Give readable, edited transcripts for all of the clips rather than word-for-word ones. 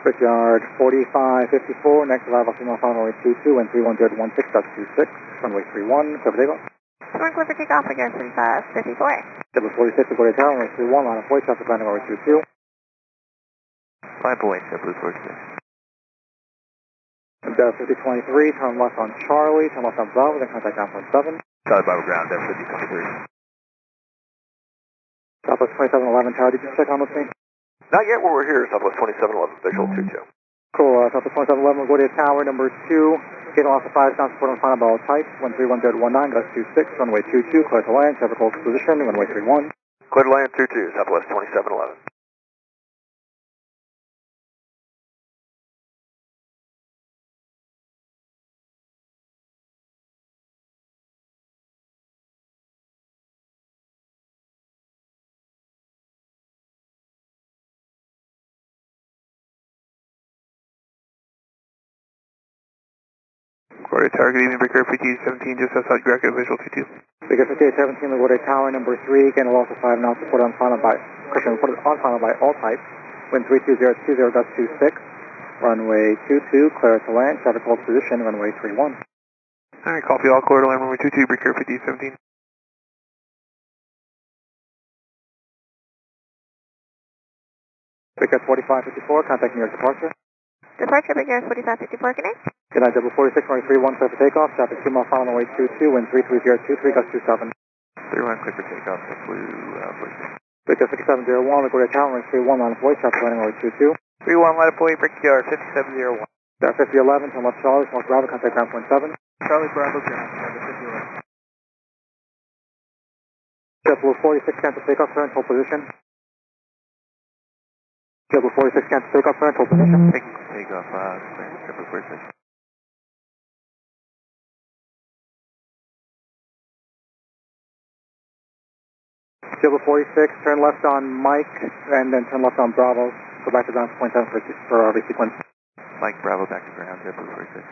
Brickyard 4554, next arrival female final runway 22, wind 31016.26, runway 31, clear for takeoff. Clear for takeoff again, 4554. Double 46, LaGuardia Tower, runway 31, line of voice, traffic landing runway 22. 5 points, JetBlue 46. Delta 5023, turn left on Charlie, turn left on Bravo, then contact 9.7. Charlie Bravo ground, Delta 5023. Southwest 2711 Tower, did you check on with me? Not yet where we're here, Southwest 2711, visual 22. Cool, Southwest 2711, LaGuardia Tower, number 2, gate off the 5, down support on final ball type, 131019, gust 26, runway 22, clear to land, traffic hold position, runway 31. Clear to land 22, Southwest 2711. LaGuardia Tower, good evening, Breaker 5817, just outside Greco, visual 22. Breaker 5817, LaGuardia Tower, number 3, gain a loss of 5 knots, support on final by, on final by all types, wind 32020, gust 26, runway 22, clear to land, traffic hold position, runway 31. Alright, copy all, clear to land, runway 22, Breaker 5817. Breaker 4554, contact New York departure. Departure, Breaker 4554, connect. Good night, double 46, runway 31, clear for takeoff, traffic 2 mile final runway 22, wind 33023, gust 27. 31, clear for takeoff, JetBlue 46. Breaker 5701, LaGuardia Tower, runway 31, line of voice, traffic landing runway 22. 31, line of boy, Brickyard 5701. Down 5011, turn left Charlie, north Bravo, contact 9.7. Charlie Bravo ground, number 51. JetBlue 46, cancel takeoff, current, hold position. JetBlue 46, cancel takeoff, current, hold position. Take off, JetBlue 46. JetBlue 46, turn left on Mike, and then turn left on Bravo. Go back to ground 0.7 for our resequence. Mike Bravo back to ground, JetBlue 46.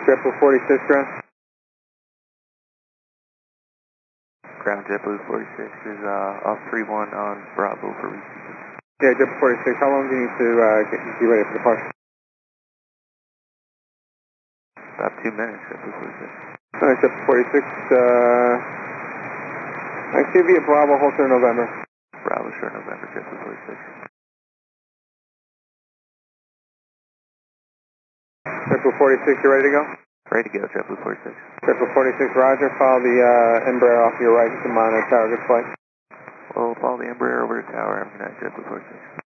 JetBlue 46, ground. Ground JetBlue 46 is off 3-1 on Bravo for resequence. Yeah, JetBlue 46, how long do you need to be ready for departure? About 2 minutes, JetBlue 46. Alright, JetBlue 46, activity at Bravo, Holster, November. Bravo, sure, November, JetBlue 46. JetBlue 46, you ready to go? Ready to go, JetBlue 46. JetBlue 46, roger, follow the Embraer off your right to monitor tower, good flight. We'll follow the Embraer over to tower, have a good night, JetBlue 46.